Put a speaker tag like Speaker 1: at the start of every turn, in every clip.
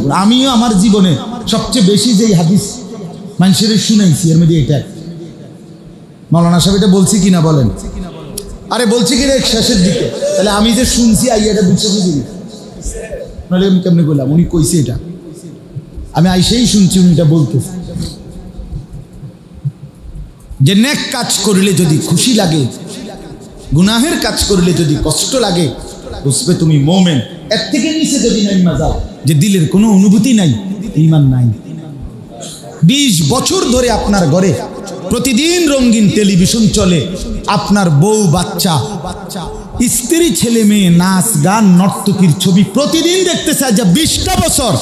Speaker 1: করে। আমিও আমার জীবনে সবচেয়ে বেশি যেই হাদিস মানুষের শুনাইছি এর মধ্যে এটা। মাওলানা সাহেব এটা বলছি কিনা বলেন? আরে বলছি কিনা শেষের দিকে, তাহলে আমি যে শুনছি আইয়াটা বুঝতে বুঝি নাহলে আমি কেমনে বললাম উনি কইছে এটা, আমি আইসেই শুনছি উনি এটা বলতেছে যে নেক কাজ করলে যদি খুশি লাগে, গুনাহের কাজ করলে যদি কষ্ট লাগে, বুঝবে তুমি মোমেন। এর থেকে নিচে যদি নাইমা যাও যে দিলের কোনো অনুভূতি নাই, ঈমান নাই। 20 বছর ধরে আপনার ঘরে প্রতিদিন রঙিন টেলিভিশন চলে, আপনার বউ বাচ্চা স্ত্রী ছেলে মেয়ে নাচ গান নর্তকীর ছবি প্রতিদিন দেখতেছে। আজ 20টা বছর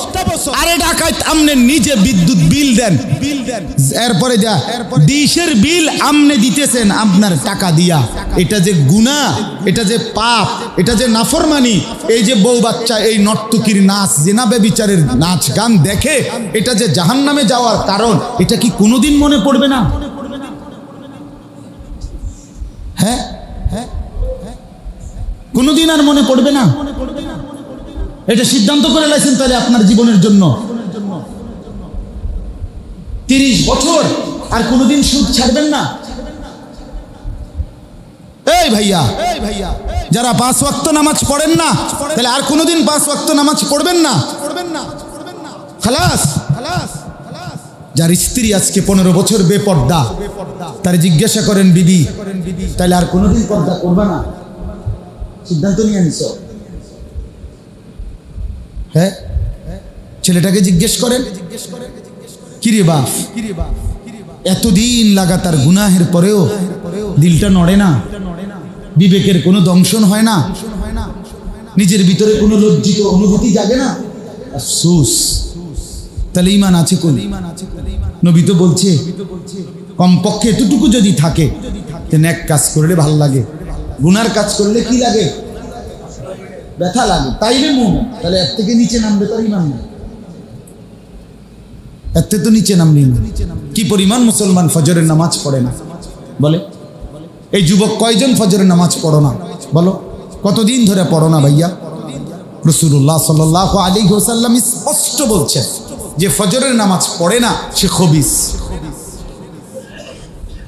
Speaker 1: আরে ঢাকায় আমনে নিজে বিদ্যুৎ বিল দেন, এরপরে যা ডিশের বিল আমনে দিতেছেন আপনার টাকা দিয়া। এটা যে গুনাহ, এটা যে পাপ, এটা যে নাফরমানি। এই যে বউ বাচ্চা এই নর্তকীর নাচ জেনাবে বিচারের নাচ গান দেখে, এটা যে জাহান্নামে যাওয়ার কারণ, এটা কি কোনোদিন মনে পড়বে না? হ্যাঁ, কোনোদিন আর মনে পড়বে না? এটা সিদ্ধান্ত করে লাইছেন তাহলে আপনার জীবনের জন্য 30 বছর আর কোনোদিন সুদ ছাড়বেন না। এই ভাইয়া, যারা 5 ওয়াক্ত নামাজ পড়েন না, তাহলে আর কোনোদিন 5 ওয়াক্ত নামাজ পড়বেন না। খালাস। যার স্ত্রী আজকে 15 বছর বেপর্দা, তার জিজ্ঞাসা করেন বিবি তাহলে আর কোনোদিন পর্দা করবে না? সিদ্ধান্ত নিয়ে নিছ? হ্যাঁ, ছেলেটাকে জিজ্ঞেস করেন, কিরে বাপ এতদিন লাগাতার গুনাহের পরেও দিলটা নড়ে না, বিবেকের কোনো দংশন হয় না, নিজের ভিতরে কোনো লজ্জিত অনুভূতি জাগে না? আফসোস, তাহলে ঈমান আছে কোন? নবী তো বলছে কমপক্ষে এতটুকু যদি থাকে, নেক কাজ করলে ভাল লাগে, গুনার কাজ করলে কি লাগে? ব্যথা লাগে, তাইলে মুমিন। তাহলে এর থেকে নিচে নামবে তার ঈমান নেই, এর থেকে তো নিচে নামবে না। কি পরিমাণ মুসলমান ফজরের নামাজ পড়ে না বলে? এই যুবক কয়জন ফজরের নামাজ পড়ো না বলো? কতদিন ধরে পড়ো না ভাইয়া? রাসূলুল্লাহ সাল্লাল্লাহু আলাইহি ওয়াসাল্লাম স্পষ্ট বলছেন যে ফজরের নামাজ পড়ে না সে খবিস।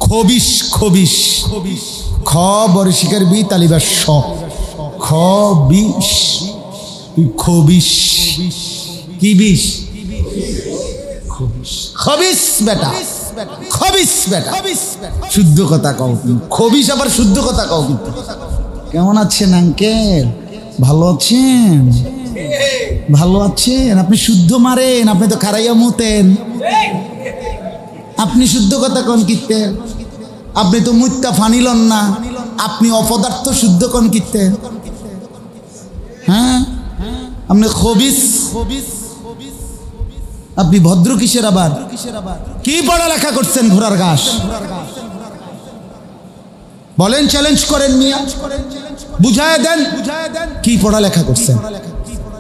Speaker 1: খবিস, খবিস, খ বর্ষিকার বি তালিবার স, খবিস, খবিস কি বিষ? খবিস বেটা, খবিস বেটা, শুদ্ধ কথা কও। খবিস আবার শুদ্ধ কথা কও। কিন্তু কেমন আছেন আঙ্কেল? ভালো আছেন? ভালো আছেন? আপনি শুদ্ধ মারেন, আপনি তো খারাইয়া মুতেন। আপনি শুদ্ধ কথা কন কিতেন? আপনি তো মুত্তা ফানিলন না, আপনি অপদার্থ শুদ্ধ কন কিতেন? হ্যাঁ, আপনি খবিস, আপনি ভদ্র কিসের? আবার কি পড়ালেখা করছেন ঘোড়ার ঘাস? বলেন, চ্যালেঞ্জ করেন মিয়া, বুঝায় দেন কি পড়ালেখা করছেন।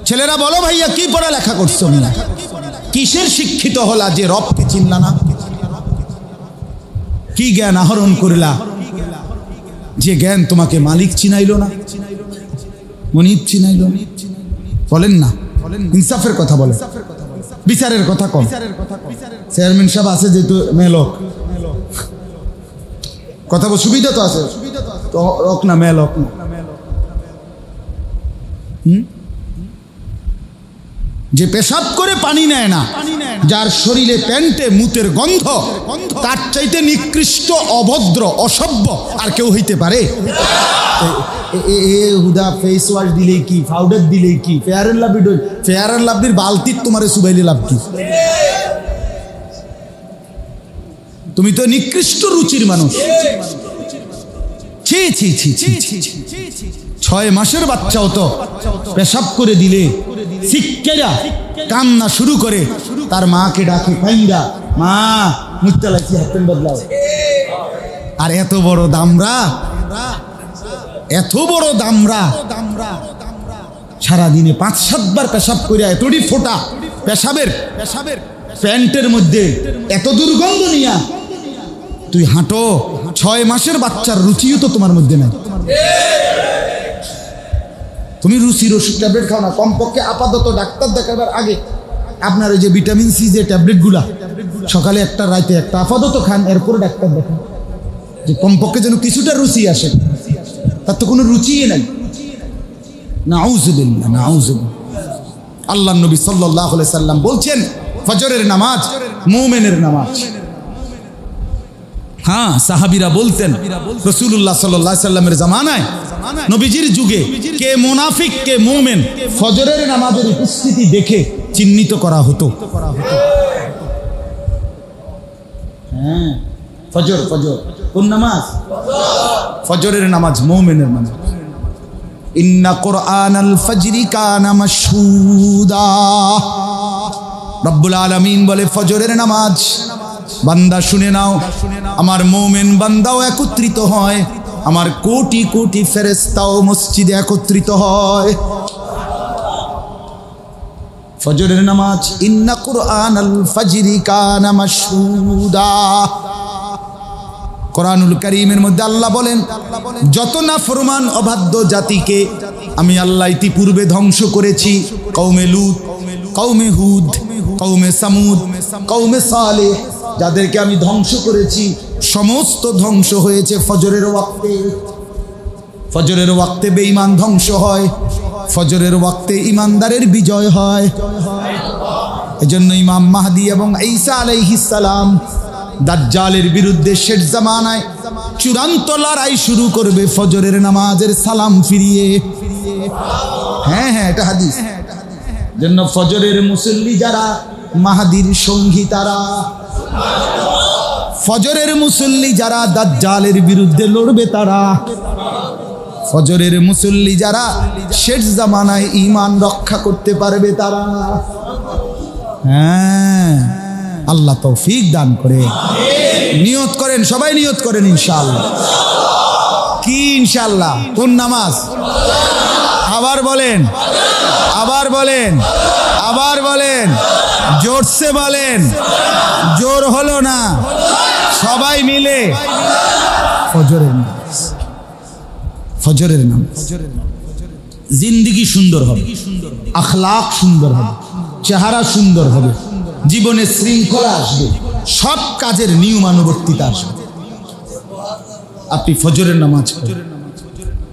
Speaker 1: ছেলেরা বলো ভাইয়া কি পড়ালেখা করছো মিয়া? কিসের শিক্ষিত হলা যে রবকে চিনলা না? কি জ্ঞান আহরণ করিলা যে জ্ঞান তোমাকে মালিক চিনাইলো না, মনিব চিনাইলো? বলেন না, ইনসাফের কথা বলেন, বিচারের কথা কম। চেয়ারম্যান সাহেব আছে যেহেতু মেলোক, কথা বল, সুবিধা তো আছে তো রক না, মেলোক না। যে পেশাব করে পানি নেয় না, যার শরীরে প্যান্টে মুতের গন্ধ, তার চাইতে নিকৃষ্ট, অভদ্র, অসভ্য আর কেউ হইতে পারে? হুদা ফেস ওয়াশ দিলেই কি, পাউডার দিলেই কি, Fair and Lovely, Fair and লাভলির বালতির তোমারে সুবাইলে লাভ কি? তুমি তো নিকৃষ্ট রুচির মানুষ। ছি ছি ছি ছি ছি। 6 মাসের বাচ্চাও তো পেশাব করে দিলে শিক্ষেরা কান্না শুরু করে, তার মাকে ডাকে, কাইন্দা মা মুত্তা লাগছি, হাতেন বদলাও। আর এত বড় দামরা, এত বড় দামরা সারাদিনে 5-7 বার পেশাব করিয়া এতটি ফোটা পেশাবের প্যান্টের মধ্যে এত দুর্গন্ধ নিয়া তুই হাঁটো। 6 মাসের বাচ্চার রুচিও তো তোমার মধ্যে নাই। তুমি রুচির ওষুধ ট্যাবলেট খাও না, কমপক্ষে আপাতত ডাক্তার দেখাবার আগে আপনার ওই যে ভিটামিন সি যে ট্যাবলেটগুলা সকালে একটা রাতে একটা আপাতত খান, এরপর ডাক্তার দেখেন যে কমপক্ষে যেন কিছুটা রুচি আসে। তার তো কোনো রুচিই নাই। নাউযুবিল্লাহ, নাউযুবিল্লাহ। আল্লাহ নবী সাল্লাল্লাহু আলাইহি সাল্লাম বলছেন ফজরের নামাজ মুমিনের নামাজ। হ্যাঁ, সাহাবীরা বলতেন রাসূলুল্লাহ সাল্লাল্লাহু আলাইহি সাল্লামের জামানায়, নবীজির যুগে কে মুনাফিক কে মুমিন ফজরের নামাজের উপস্থিতি দেখে চিহ্নিত করা হতো। হ্যাঁ, ফজর ফজর কোন নামাজ? ফজরের নামাজ মুমিনের নামাজ। ইন্না কুরআনাল ফাজরি কানা মাশহুদা। রব্বুল আলামিন বলে ফজরের নামাজ বান্দা শুনে নাও, আমার মুমিন বান্দাও একত্রিত হয়, আমার কোটি কোটি ফেরেশতাও মসজিদে একত্রিত হয়। ফজরের নামাজ ইন্না কুরআনাল ফাজরি কানা মাশহুদা। কোরআনুল কারীমের মধ্যে আল্লাহ বলেন, যত নাফরমান অবাধ্য জাতিকে আমি আল্লাহ ইতিপূর্বে ধ্বংস করেছি, কওমে লূত, কওমে হুদ, কওমে সামুদ, কওমে সালেহ, যাদেরকে আমি ধ্বংস করেছি সমস্ত ধ্বংস হয়েছে ফজরের ওয়াক্তে। ফজরের ওয়াক্তে বেঈমান ধ্বংস হয়, ফজরের ওয়াক্তে ইমানদারের বিজয় হয়। এজন্য ইমাম মাহদী এবং ঈসা আলাইহিস সালাম দাজ্জালের বিরুদ্ধে শেষ জামানায় চূড়ান্ত লড়াই শুরু করবে ফজরের নামাজের সালাম ফিরিয়ে। হ্যাঁ হ্যাঁ, এটা হাদিস। জন্য ফজরের মুসল্লি যারা মাহদীর সঙ্গী তারা, ফজরের মুসল্লি যারা দাজ্জালের বিরুদ্ধে লড়বে তারা, ফজরের মুসল্লি যারা শেষ জামানায় ঈমান রক্ষা করতে পারবে তারা। হ্যাঁ, আল্লাহ তৌফিক দান করে। নিয়ত করেন, সবাই নিয়ত করেন ইনশাআল্লাহ। কি ইনশাআল্লাহ? কোন নামাজ? আবার বলেন, আবার বলেন, আবার বলেন, জোরসে বলেন, জোর হলো না। সবাই মিলে ফজরের নামাজ, ফজরের নামাজ। জিন্দেগি সুন্দর হবে, আখলাক সুন্দর হবে, চেহারা সুন্দর হবে, জীবনে শৃঙ্খলা আসবে, সব কাজের নিয়মানুবর্তিতা আসবে। আপনি ফজরের নামাজ পড়েন,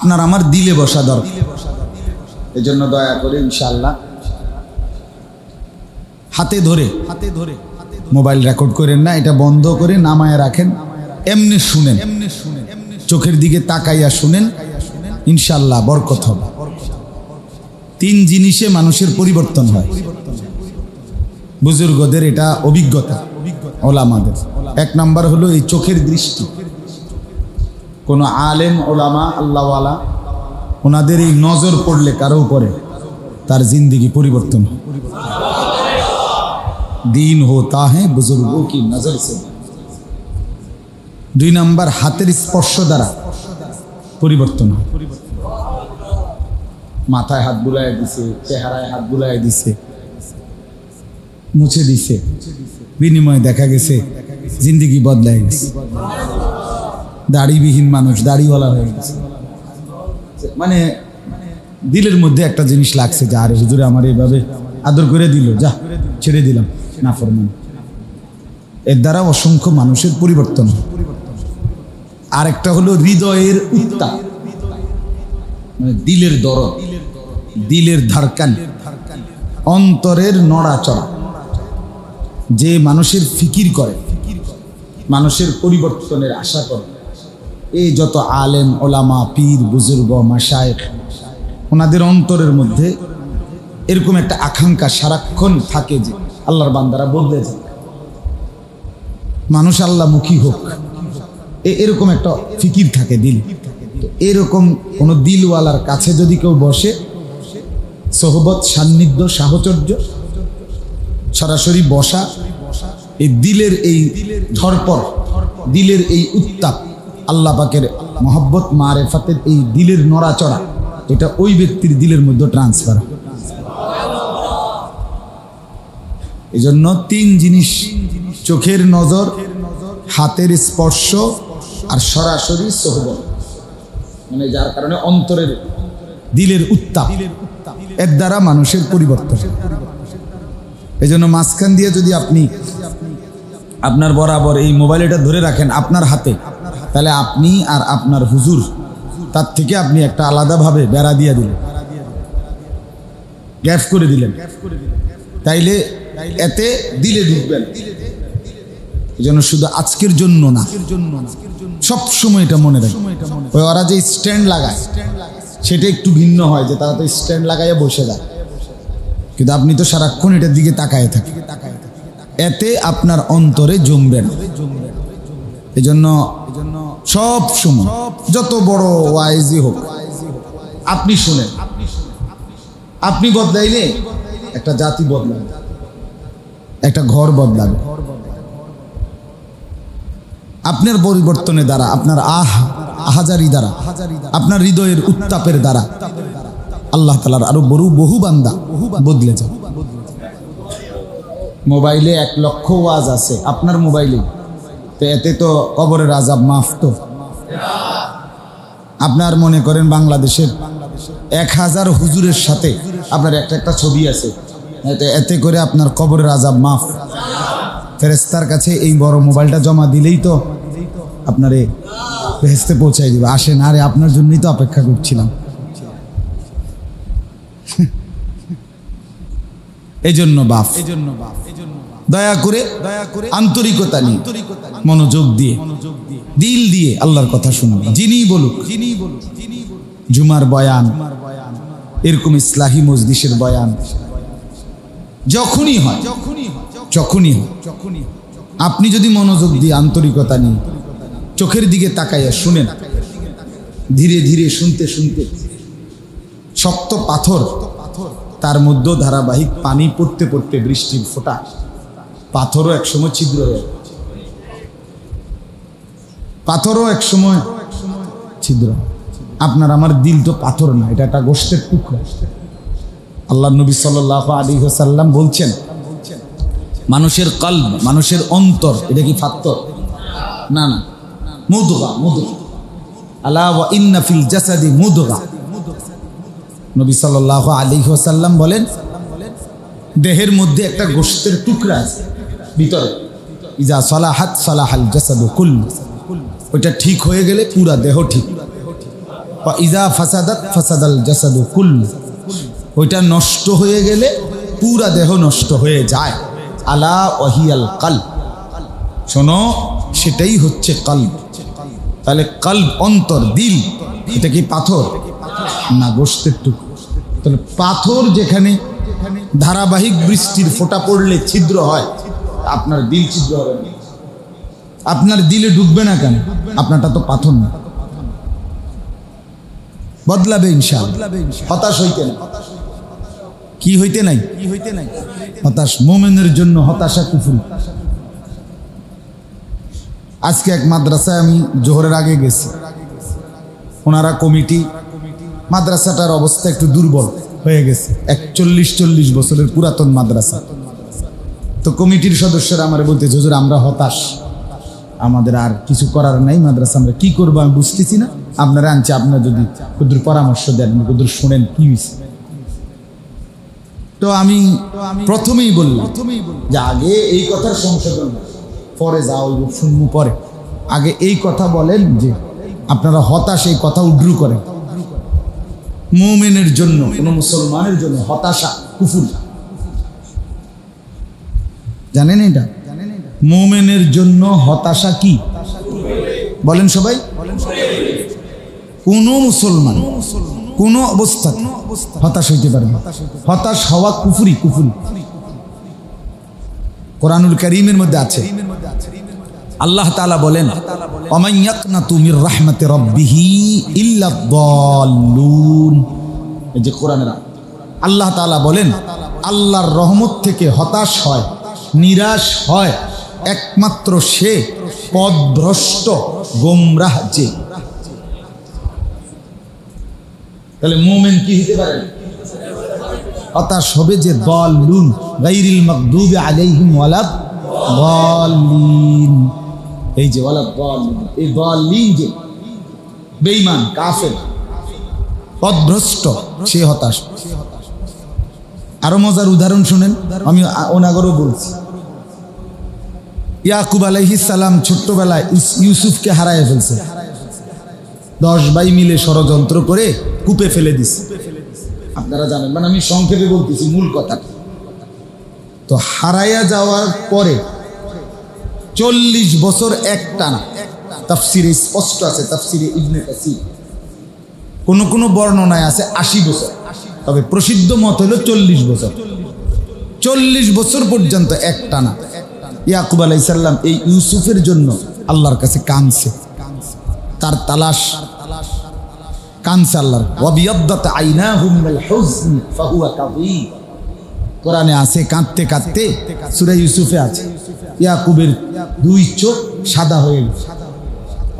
Speaker 1: আপনার আমার দিলে বসা দরকার। এজন্য দয়া করে ইনশাআল্লাহ হাতে ধরে মোবাইল রেকর্ড করেন না, এটা বন্ধ করে নামায় রাখেন, এমনি শুনেন, চোখের দিকে তাকাইয়া শুনেন, ইনশাআল্লাহ বরকত হবে। 3 জিনিসে মানুষের পরিবর্তন হয়। বুজুর্গদের এটা অভিজ্ঞতা, ওলামাদের। 1 নাম্বার হলো এই চোখের দৃষ্টি। কোনো আলেম ওলামা আল্লাহওয়ালা ওনাদের এই নজর পড়লে কারো উপরে, তার জিন্দেগি পরিবর্তন হয়। দিন হোতা হ্যাঁ বুজুর্গোं की नजर से। 2 নাম্বার হাতের স্পর্শ দ্বারা পরিবর্তন হয়। মাথায় হাত বুলায় দিছে, চেহারায় হাত বুলায় দিছে, মুছে দিছে, বিনিময়ে দেখা গেছে জিন্দেগি বদলায় গেছে। দাড়িবিহীন মানুষ দাড়িওয়ালা হয়ে গেছে। মানে দিলের মধ্যে একটা জিনিস লাগছে যে আরে হুজুরে আমার এইভাবে আদর করে দিল, যা ছেড়ে দিলাম, না ফরমান। এর দ্বারা অসংখ্য মানুষের পরিবর্তন হয়। আরেকটা হলো হৃদয়ের উত্তাপ, মানে দিলের দরদ, দিলের ধারকান, অন্তরের নড়াচড়া। যে মানুষের ফিকির করে, মানুষের পরিবর্তনের আশা করে, এই যত আলেম ওলামা পীর বুজুর্গ মাশায়েখ, ওনাদের অন্তরের মধ্যে এরকম একটা আকাঙ্ক্ষা সারাক্ষণ থাকে যে আল্লাহর বান্দারা বদলে যায়, মানুষ আল্লাহমুখী হোক, এরকম একটা ফিকির থাকে দিল। এরকম কোনো দিলওয়ালার কাছে যদি কেউ বসে, সোহবত, সান্নিধ্য, সাহচর্য, সরাসরি বসা, এই দিলের এই ধরপড়, দিলের এই উত্তাপ, আল্লাহ পাকের মহব্বত মারেফাতের এই দিলের নড়াচড়া, এটা ওই ব্যক্তির দিলের মধ্যে ট্রান্সফার। এই জন্য 3 জিনিস, চোখের নজর, হাতের স্পর্শ আর সরাসরি সোহবত, মানে যার কারণে অন্তরের দিলের উত্তাপ, এর দ্বারা মানুষের পরিবর্তন। এই জন্য মাঝখান দিয়ে যদি আপনি আপনার বরাবর এই মোবাইলটা ধরে রাখেন আপনার হাতে, তাহলে আপনি আর আপনার হুজুর, তার থেকে আপনি একটা আলাদাভাবে বেড়া দিয়ে দিলেন, গ্যাপ করে দিলেন, তাইলে এতে দিলে ঢুকবেন। এই জন্য শুধু আজকের জন্য না, সব সময় এটা মনে রাখবেন। ওই ওরা যে স্ট্যান্ড লাগায় সেটা একটু ভিন্ন হয়, যে তারা তো স্ট্যান্ড লাগাইয়া বসে যায়, কিন্তু আপনি তো সারাক্ষণ এটার দিকে তাকায় থাকেন, এতে আপনার অন্তরে জমবে না। এই জন্য সব সময় যত বড় ওয়াইজই হোক আপনি শুনেন, আপনি বদলাইলে একটা জাতি বদলাবে, একটা ঘর বদলাবে। আপনার পরিবর্তনের দ্বারা, আপনার আহাজারি দ্বারা, আপনার হৃদয়ের উত্তাপের দ্বারা আল্লাহ তাআলার আরো বহু বান্দা বদলে যাবে। মোবাইলে 1 লক্ষ ওয়াজ আছে আপনার মোবাইলে, তো এতে তো কবরের আযাব মাফ। তো আপনার মনে করেন বাংলাদেশের 1000 হুজুরের সাথে আপনার একটা ছবি আছে, এতে করে আপনার কবরের আযাব মাফ। ফেরেশতার কাছে এই বড় মোবাইলটা জমা দিলেই তো আপনারে বেহেশতে পৌঁছাই দিবে। আসেন, আরে আপনার জন্যই তো অপেক্ষা করছিলাম। এই জন্য বাপ দয়া করে আন্তরিকতা নিয়ে, মনোযোগ দিয়ে, দিল দিয়ে আল্লাহর কথা শুনুন। যিনি বলুক, জুমার বয়ান, এরকম ইসলাহি মজলিসের বয়ান যখনই হয়, আপনি যদি মনোযোগ দিয়ে আন্তরিকতা নিয়ে চোখের দিকে তাকাইয়া শুনেন, ধীরে ধীরে শুনতে শুনতে শক্ত পাথর, তার মধ্যে ধারাবাহিক পানি পড়তে পড়তে বৃষ্টির ফোঁটা, পাথরও একসময় ছিদ্র হয়ে, পাথরও একসময় ছিদ্র। আপনার আমার দিল তো পাথর না, এটা একটা গোশতের টুকরা। আল্লাহ নবী সাল্লাল্লাহু আলাইহি ওয়াসাল্লাম বলছেন, মানুষের কলব, মানুষের অন্তর, এটা কি পাথর না? না, মুদগা। আলা ওয়া ইন্না ফিল জাসাদি মুদগা। নবী সাল্লাল্লাহু আলাইহি ওয়াসাল্লাম বলেন, দেহের মধ্যে একটা গোশতের টুকরা আছে ভিতরে, ইজা সালাহাত সালাহাল জাসাদু কুল্লু, ওইটা ঠিক হয়ে গেলে পুরা দেহ ঠিক। ওয়া ইজা ফাসাদাত ফাসাদাল জাসাদু কুল্লু, ওইটা নষ্ট হয়ে গেলে পুরা দেহ নষ্ট হয়ে যায়। আলা ওয়াহিয়াল কলব, শোনো, সেটাই হচ্ছে কলব। তাহলে কলব, অন্তর, দিল, এটা কি পাথর না গোশতের টুকরো? তাহলে পাথর যেখানে ধারাবাহিক বৃষ্টির ফোঁটা পড়লে ছিদ্র হয়, আপনার দিল ছিদ্র হবে না। আপনার দিলে ঢুকবে না কেন? আপনারটা তো পাথর না। বদলাবে ইনশাআল্লাহ। হতাশ হইতে না। কি হইতে নাই? হতাশ। মুমিনের জন্য হতাশা কুফর। আজকে এক মাদ্রাসায় আমি জোহরের আগে গেছি, ওনারা কমিটি, মাদ্রাসাটার অবস্থা একটু দুর্বল হয়ে গেছে, 41-40 বছরের পুরাতন মাদ্রাসা। তো কমিটির সদস্যরা আমার বলতে, হুজুর আমরা হতাশ, আমাদের আর কিছু করার নাই, মাদ্রাসা আমরা কি করবো আমি বুঝতেছি না, আপনারা আনছি, আপনারা যদি কুদুর পরামর্শ দেন, কুদুর শোনেন কি হয়েছে। তো আমি প্রথমেই বললাম যে আগে এই কথার সংশোধন, পরে যাও শুনবো পরে, আগে এই কথা বলেন যে আপনারা হতাশ, এই কথা উদ্রু করেন। মুমিনের জন্য, কোন মুসলমানের জন্য হতাশা কুফর, জানেন এটা? মুমিনের জন্য হতাশা কি বলেন সবাই? কোন মুসলমান কোন অবস্থা হতাশ হইতে পারে না। হতাশ হওয়া কুফরি। কোরআনুল কারীমের মধ্যে আছে, আল্লাহ তাআলা বলেন, ওমান ইয়াকনাতু মির রাহমাতি রাব্বিহি ইল্লা দাল্লুন। এই যে কোরআনের আল্লাহ তাআলা বলেন, আল্লাহর রহমত থেকে হতাশ হয়, নিরাশ হয় একমাত্র সে পথভ্রষ্ট গোমরাহ যে। তাহলে মুমিন কি হতে পারে? হতাশ হবে যে দাল্লুন, গায়রিল মাগদুবি আলাইহিম ওয়ালাদ দাল্লিন। এই যে ওয়ালাদ দাল্লিন, এই দাল্লিন যে বেঈমান, কাফের, পথভ্রষ্ট, সে হতাশ। আরো মজার উদাহরণ শুনেন, আমি ওনাগরও বলছি। ইয়াকুব আলাইহিস সালাম ছোট্টবেলায় ইউসুফকে হারায় ফেলছে। 10 ভাই মিলে ষড়যন্ত্র করে কূপে ফেলে দিছে। আপনারা জানেন, মানে আমি সংক্ষেপে বলতেছি মূল কথা। তো হারাইয়া যাওয়ার পরে 40 বছর একটানা, তাফসিরে স্পষ্ট আছে, তাফসিরে ইবনে কাসির, কোন বর্ণনায় আছে 80 বছর, তবে প্রসিদ্ধ মত হলো 40 বছর। 40 বছর পর্যন্ত একটানা ইয়াকুব আলাইহিস সালাম এই ইউসুফের জন্য আল্লাহর কাছে কাঁদছে, তার তালাশ কাঁদছে আল্লাহর। ওয়াবিয়াদ্দাত আইনাহু মিনাল হুজনি ফাহুয়া কাযীম, কোরআনে আছে কাঁদতে কাঁদতে, সূরা ইউসুফে আছে ইয়াকুবের 2 চোখ সাদা হয়ে গেছে,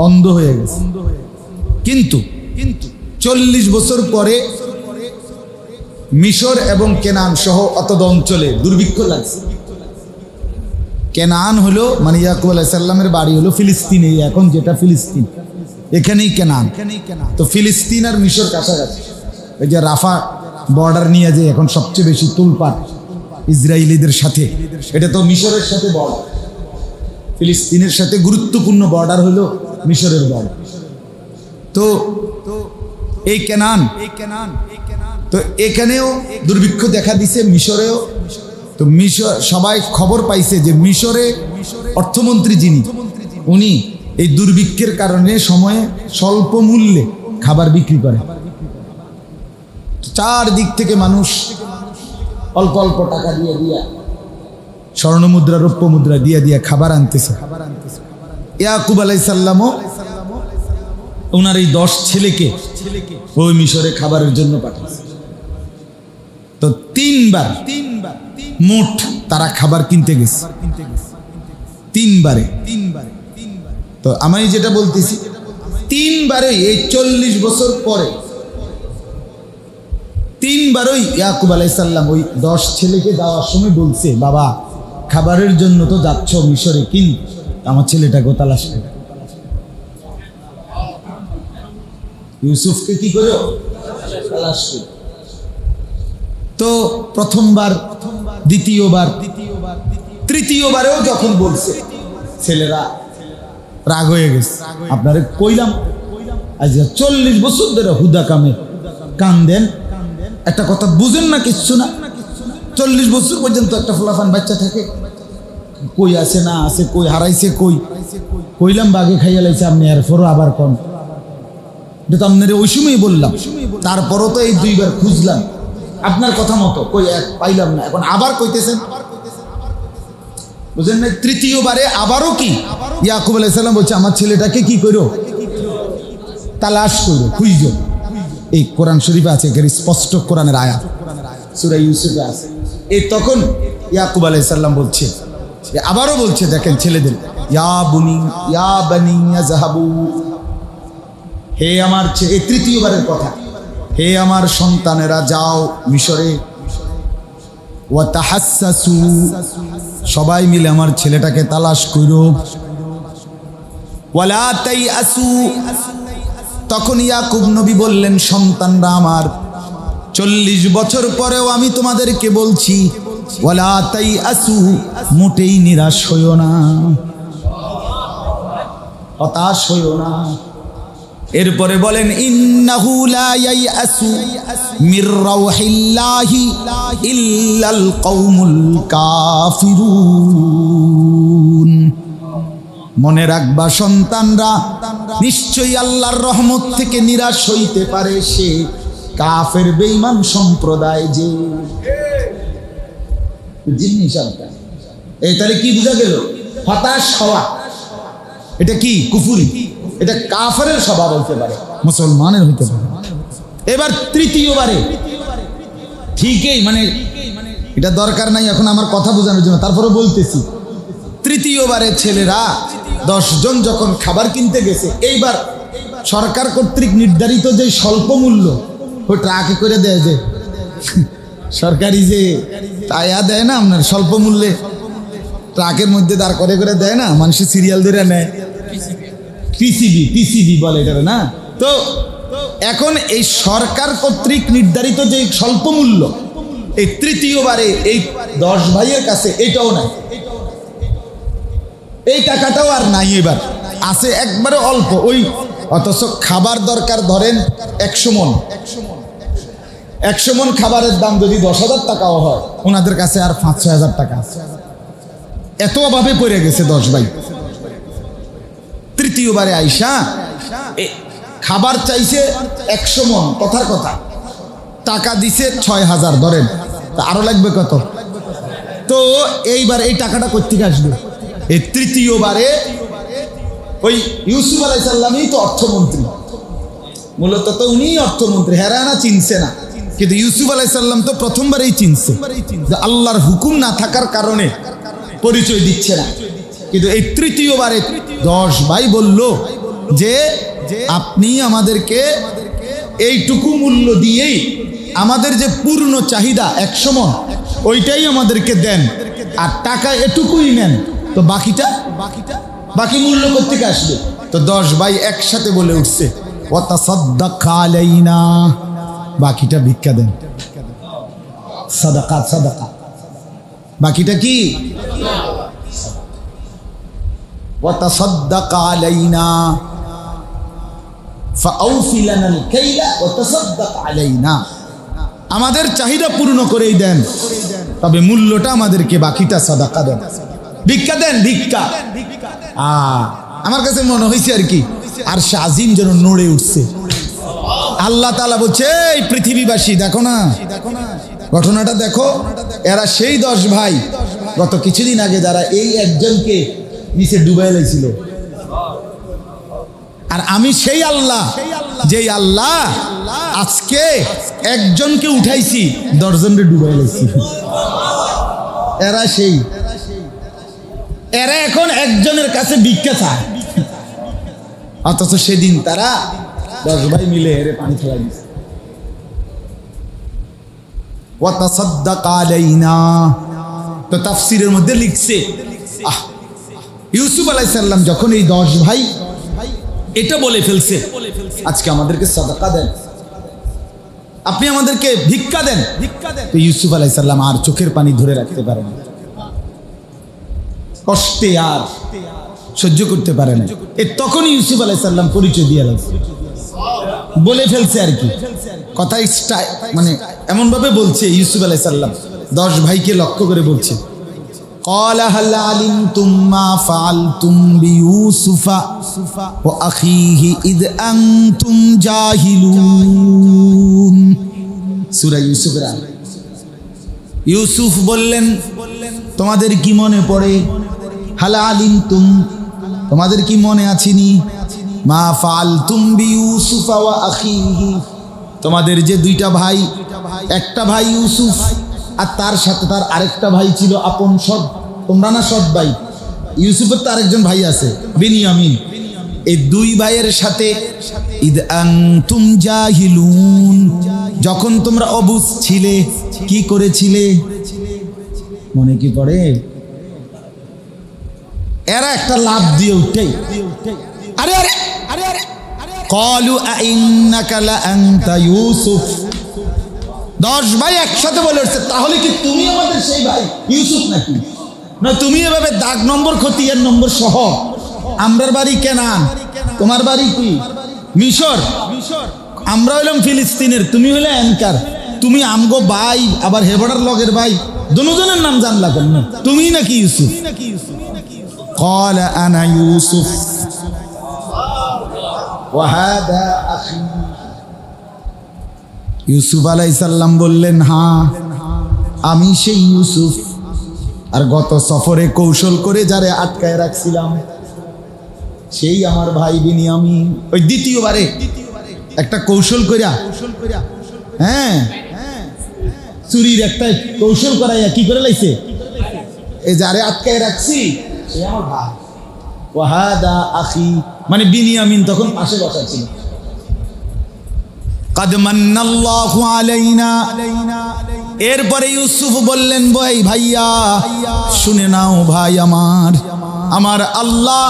Speaker 1: অন্ধ হয়ে গেছে। কিন্তু 40 বছর পরে মিশর এবং কেনান সহ অতদ অঞ্চলে দুর্ভিক্ষ লাগছে। কেনান হলো মানে ইয়াকুব আলাইহিস সালামের বাড়ি হলো ফিলিস্তিনে, এখন যেটা ফিলিস্তিন, এখানেই কেনান। তো ফিলিস্তিন আর মিশর কাছাকাছি, এই যে রাফা বর্ডার নিয়ে যে এখন সবচেয়ে বেশি তুলপাট ইসরায়েলিদের সাথে, এটা তো মিশরের সাথে বর্ডার। ফিলিস্তিনের সাথে গুরুত্বপূর্ণ বর্ডার হলো মিশরের বর্ডার। তো এই কেনান, তো এখানেও দুর্ভিক্ষ দেখা দিছে, মিশরেও। তো মিশর সবাই খবর পাইছে যে মিশরে অর্থমন্ত্রী যিনি, উনি এই দুর্ভিক্ষের কারণে সময়ে স্বল্প মূল্যে খাবার বিক্রি করে। চারদিক থেকে মানুষ অল্প অল্প টাকা দিয়ে দিয়া, স্বর্ণ মুদ্রা রৌপ্য মুদ্রা দিয়ে দিয়া খাবার আনতেছে। ইয়াকুব আলাইহিস সালামও ওনার এই 10 ছেলেকে ওই মিশরে খাবারের জন্য পাঠাচ্ছে। তো 3 বার মোট তারা খাবার কিনতে গেছে, 3 বারে। তো আমি যেটা বলতেছি, 3 বারে এই 40 বছর পরে 3 বারই ইয়াকুব আলাইহিস সালাম ওই 10 ছেলেকে যাওয়ার সময় বলছে, বাবা খাবারের জন্য তো যাচ্ছ মিশরে, কিন্তু আমার ছেলেটাকেও তালাশ করে। ইউসুফকে কি করো? তালাশ করে। তো প্রথমবার, দ্বিতীয়বার, তৃতীয়বারেও যখন বলছে, ছেলেরা রাগ হয়ে গেছে। আপনারে কইলাম আজ 40 বছর ধরে হুদা কামে কান্দেন, একটা কথা বুঝেন না, কিচ্ছু না। 40 বছর পর্যন্ত একটা ফলাফান বাচ্চা থাকে, কই আছে না আছে, কই হারাইছে, কইলাম বাগে খাইয়া লাইছে, আপনি আর ফরো আবার কন। এটা তো আপনার ওই সময় বললাম, তারপরও তো এই 2 বার খুঁজলাম আপনার কথা মতো, কই এক পাইলাম না, এখন আবার কইতেছেন, বুঝেন না? তৃতীয়বারে আবারও কি ইয়াকুব আলাইহিস সালাম বলছে, আমার ছেলেটাকে কি করো? তালাশ করো, খুঁজো। এই কোরআন শরীফে আছে, এর স্পষ্ট কোরআনের আয়াত, সূরা ইউসুফে আছে। এই তখন ইয়াকুব আলাইহিস সালাম বলছে, আবারও বলছে, দেখেন ছেলেদের, ইয়া বানি ইয়াযহাবু, হে আমার ছেলে, এই তৃতীয়বারের কথা, হে আমার সন্তানেরা যাও মিশরে, ওয়া তাহাসসাসু, সবাই মিলে আমার ছেলেটাকে তালাশ করো, ওয়ালা তাইআসু। তখন ইয়াকুব নবী বললেন, সন্তানরা আমার, 40 বছর পরেও আমি তোমাদেরকে বলছি, ওয়ালা তাইআসু, মোটেই নিরাশ হইও না, হতাশ হইও না। এরপরে বলেন, ইন্নাহু লা ইয়াইআসু মির রাউহিল্লাহি ইল্লাল কওমুল কাফিরুন। মনে রাখবা সন্তানরা, নিশ্চয়ই আল্লাহর রহমত থেকে নিরাশ হইতে পারে সে কাফের বেঈমান সম্প্রদায়। যে জিনিস এই তাহলে কি বোঝা গেল? হতাশ হওয়া এটা কি? কুফরি। এটা কাফেরের স্বভাব হইতে পারে, মুসলমানের হইতে পারে। এবার তৃতীয়বারে ঠিকই, মানে এটা দরকার নাই এখন আমার কথা বোঝানোর জন্য, তারপরে বলতেছি। তৃতীয়বারে ছেলেরা 10 জন যখন খাবার কিনতে গেছে, এইবার সরকার কর্তৃক নির্ধারিত যে স্বল্প মূল্য, ওই ট্রাকে করে দেয়, যে সরকারি যে টায়া দেয় না আপনার স্বল্প মূল্যে, ট্রাকের মধ্যে দাঁড় করে করে দেয় না, মানুষের সিরিয়াল ধরে নেয়, পিসিবি বলে এটা না। তো এখন এই সরকার কর্তৃক নির্ধারিত যে স্বল্প মূল্য, এই তৃতীয়বারে এই 10 ভাইয়ের কাছে এটাও নাই, এই টাকাটাও আর নাই, এবার আছে একবারে অল্প। ওই অথচ খাবার দরকার ধরেন 100 মণ, 100 মণ খাবারের দাম যদি 10,000 টাকাও হয়, ওনাদের কাছে আর 5-6 হাজার টাকা আছে। এত অভাবে পড়ে গেছে 10 ভাই। তৃতীয়বারে আইসা খাবার চাইছে 100 মণ, কথার কথা, টাকা দিছে 6,000 ধরেন, তা আরো লাগবে কত? তো এইবার এই টাকাটা কোত্থেকে আসবে? এই তৃতীয়বারে ওই ইউসুফ আলাইহিস সালামই তো অর্থমন্ত্রী, মূলত তো উনিই অর্থমন্ত্রী, হেরানা চিনছে না, কিন্তু ইউসুফ আলাইহিস সালাম তো প্রথমবারেই চিনছে যে আল্লাহর হুকুম না থাকার কারণে পরিচয় দিচ্ছে না। কিন্তু এই তৃতীয়বারে 10 ভাই বলল যে আপনি আমাদেরকে এইটুকু মূল্য দিয়েই আমাদের যে পূর্ণ চাহিদা 100 মণ ওইটাই আমাদেরকে দেন, আর টাকা এটুকুই নেন, তো বাকি মূল্য কোত্থেকে আসবে? তো 10 ভাই একসাথে বলে উঠছে ওয়া তাসাদ্দাক আলাইনা, বাকিটা ভিক্ষা দেন, সাদাকা, বাকিটা কি? ওয়া তাসাদ্দাক আলাইনা ফাআউফি লানাল কাইলা ওয়া তাসাদ্দাক আলাইনা, আমাদের চাহিদা পূর্ণ করেই দেন, তবে মূল্যটা আমাদেরকে বাকিটা সাদাকা দেন, ভিক্ষা দেন, ভিক্ষা। আমার কাছে মনে হয়েছে আর কি আর শাজিম যেন নড়ে উঠছে। আল্লাহ তাআলা বলছে এই পৃথিবীবাসী দেখো না, ঘটনাটা দেখো, এরা সেই 10 ভাই গত কিছুদিন আগে যারা এই একজনকে নিচে ডুবাই লাইছিল, আর আমি সেই আল্লাহ যেই আল্লাহ আজকে একজনকে উঠাইছি 10 জনকে ডুবাই লাইছি। এরা সেই, এরা এখন একজনের কাছে ভিক্ষা চায়, অথচ সেদিন তারা 10 ভাই মিলে এরে পানি ফেলাই দিয়েছে। ওয়া তাসাদ্দাক আলাইনা, তো তাফসীরের মধ্যে লিখছে ইউসুফ আলাইহিস সালাম যখন এই 10 ভাই এটা বলে ফেলছে আজকে আমাদেরকে সাদাকা দেন, আপনি আমাদেরকে ভিক্ষা দেন, তো ইউসুফ আলাইহিস সালাম আর চোখের পানি ধরে রাখতে পারেন, কষ্টে আর সহ্য করতে পারে না। তখনই ইউসুফ আলাইহিস সালাম পরিচয় দিয়ে বলে ফেলছে আর কি, কথা মানে এমন ভাবে বলছে ইউসুফ আলাইহিস সালাম 10 ভাইকে লক্ষ্য করে বলছে, ক্বালা হাল আলিমতুম মা ফাআলতুম বিইউসুফা ওয়া আখিহি ইদ আনতুম জাহিলুন। সূরা ইউসুফের আয়াত। ইউসুফ বললেন তোমাদের কি মনে পড়ে, হাল আলিমতুম তোমাদের কি মনে আছেনি, মা ফাআলতুম বিইউসুফা ওয়া আখিহি তোমাদের যে 2টা ভাই, একটা ভাই ইউসুফ আর তার সাথে তার আরেকটা ভাই ছিল আপন সৎ, তোমরা না সৎ ভাই, ইউসুফের তো আরেকজন ভাই আছে বিনিয়ামিন, এই 2 ভাইয়ের সাথে ইদ আনতুম জাহিলুন যখন তোমরা অবুঝ ছিলে কি করেছিলে, মনে কি পড়ে? এরা একটা লাভ দিয়ে উঠে আরে আরে আরে আরে ক্বালু আইন্নাকা লা আনতা ইউসুফ, 10 ভাই একসাথে বলে উঠছে তাহলে কি তুমি আমাদের সেই ভাই ইউসুফ নাকি? না তুমি এভাবে দাগ নম্বর খতিয়ান নম্বর সহ, আমরার বাড়ি কেনান, তোমার বাড়ি কি মিশর, আমরা হইলাম ফিলিস্তিনের, তুমি হইলে অ্যানকার, তুমি আমগো ভাই আবার হেবড়ার লগের ভাই, দুজনের নাম জানলা কেন না, তুমি নাকি ইউসুফ? ক্বালা আনা ইউসুফ ওয়া হাদা আখি, ইউসুফ আলাইহিস সালাম বললেন হ্যাঁ আমি সেই ইউসুফ, আর গত সফরে কৌশল করে যারে আটকায় রাখছিলাম সেই আমার ভাই বিনিয়ামিন। ওই দ্বিতীয়বারে একটা কৌশল কইরা, হ্যাঁ চুরির একটা কৌশল করাইয়া কি করে লাইছে, এই যারে আটকায় রাখছি সে আমার ভাই, ওয়া হাদা আখি, মানে বিনিয়ামিন তখন পাশে বসা ছিল। কাদ মান্নাল্লাহু আলাইনা, এরপরে ইউসুফ বললেন ভাইয়া শুনে নাও ভাই আমার আল্লাহ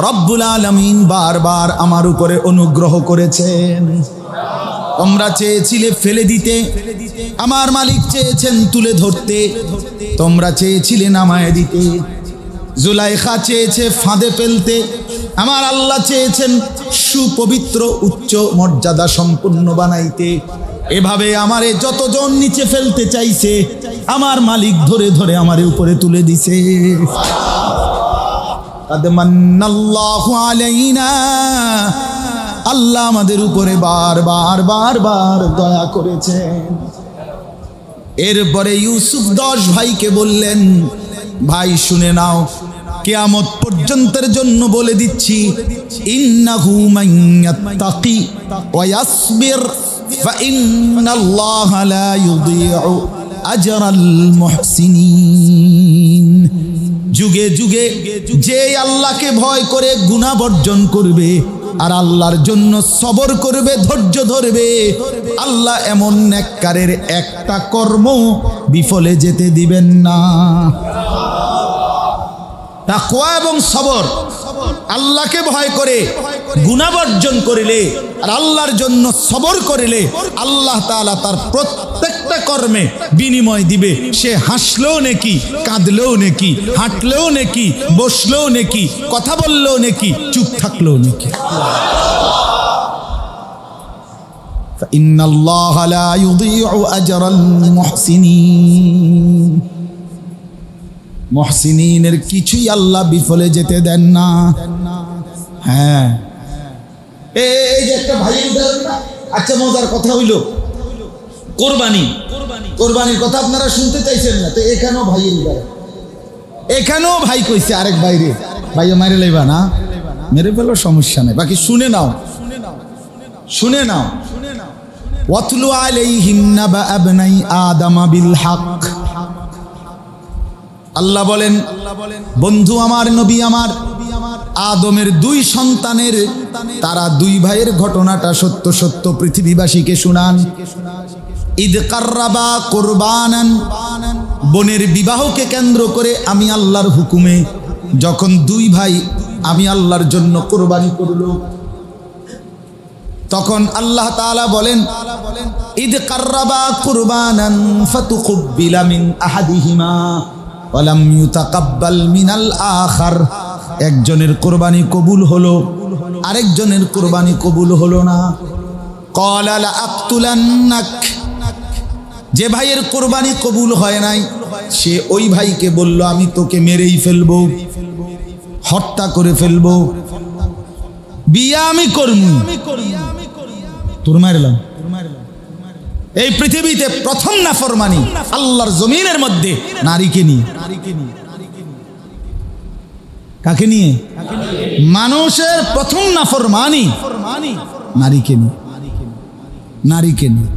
Speaker 1: রব্বুল আলামিন বারবার আমার উপরে অনুগ্রহ করেছেন, তোমরা চেয়েছিলে ফেলে দিতে, আমার মালিক চেয়েছেন তুলে ধরতে, তোমরা চেয়েছিলে নামায় দিতে। জুলাইখা চেয়েছে ফাঁদে ফেলতে, আমার আল্লাহ চেয়েছেন সুপবিত্র উচ্চ মর্যাদা সম্পন্ন বানাইতে। এভাবে আমারে যতজন নিচে ফেলতে চাইছে, আমার মালিক ধরে ধরে আমার উপরে তুলে দিছে। কাদ মান্নাল্লাহু আলাইনা, আল্লাহ আমাদের উপরে বার দয়া করেছেন। এরপরে ইউসুফ 10 ভাইকে বললেন, ভাই শুনে নাও, কিয়ামত পর্যন্তের জন্য বলে দিচ্ছি, ইন্নাহু মাইয়াত্তাকি ওয়া ইয়াসবির ফাইন্নাল্লাহা লা ইউযীউ আজরাল মুহসিনিন। যুগে যুগে যে আল্লাহকে ভয় করে গুনাহ বর্জন করবে আর আল্লাহর জন্য সবর করবে, ধৈর্য ধরবে, আল্লাহ এমন নেককারের একটা কর্ম বিফলে যেতে দিবেন না। তাকওয়া এবং সবর, আল্লাহকে ভয় করে গুনাহ বর্জন করিলে আর আল্লাহর জন্য সবর করিলে আল্লাহ তাআলা তার প্রত্যেকটা কর্মে বিনিময় দিবে। সে হাসলেও নেকি, কাঁদলেও নেকি, হাঁটলেও নেকি, বসলেও নেকি, কথা বললেও নেকি, চুপ থাকলেও নেকি। ইন্নাল্লাহা লা ইউযীউ আজরাল মুহসিনিন। মুহসিনিনের কিছুই আল্লাহ বিফলে যেতে দেন না। হ্যাঁ, এই যে একটা ভাই উদাহরণ না। আচ্ছা, মজার কথা হইল কোরবানির কথা আপনারা শুনতে চাইছেন না, তো এখানেও ভাইয়ের উদাহরণ। এখানেও ভাই কইছে আরেক বাইরে, ভাইও মারে লইবা না, মেরে ফেলো, সমস্যা নেই, বাকি শুনে নাও। ওয়াতলু আলাইহিম নাবা আবনাই আদম বিল হক। আল্লাহ বলেন, বন্ধু আমার, নবী আমার, আদমের 2 সন্তানের, তারা 2 ভাইয়ের ঘটনাটা সত্য সত্য পৃথিবীবাসীকে শুনান। ঈদ কাররাবা কুরবানান, বোনের বিবাহকে কেন্দ্র করে আমি আল্লাহর হুকুমে যখন 2 ভাই আমি আল্লাহর জন্য কুরবানি করল, তখন আল্লাহ তাআলা বলেন, ঈদ কাররাবা কুরবানান ফাতুকুব্বিলা মিন আহাদিহিমা ওয়ালাম ইউতাকাব্বাল মিনাল আখার। একজনের কুরবানি কবুল হলো, আরেকজনের কুরবানি কবুল হলো না। ক্বালা লা আকতুলান্নাক, যে ভাইয়ের কুরবানি কবুল হয় নাই সে ওই ভাইকে বলল, আমি তোকে মেরেই ফেলবো, হত্যা করে ফেলবো, বিয়া আমি করবো, তোর মারলাম। এই পৃথিবীতে প্রথম নাফরমানি আল্লাহর জমিনের মধ্যে নারীকে নিয়ে। কাকে নিয়ে? মানুষের প্রথম নাফরমানি নারীকে নিয়ে।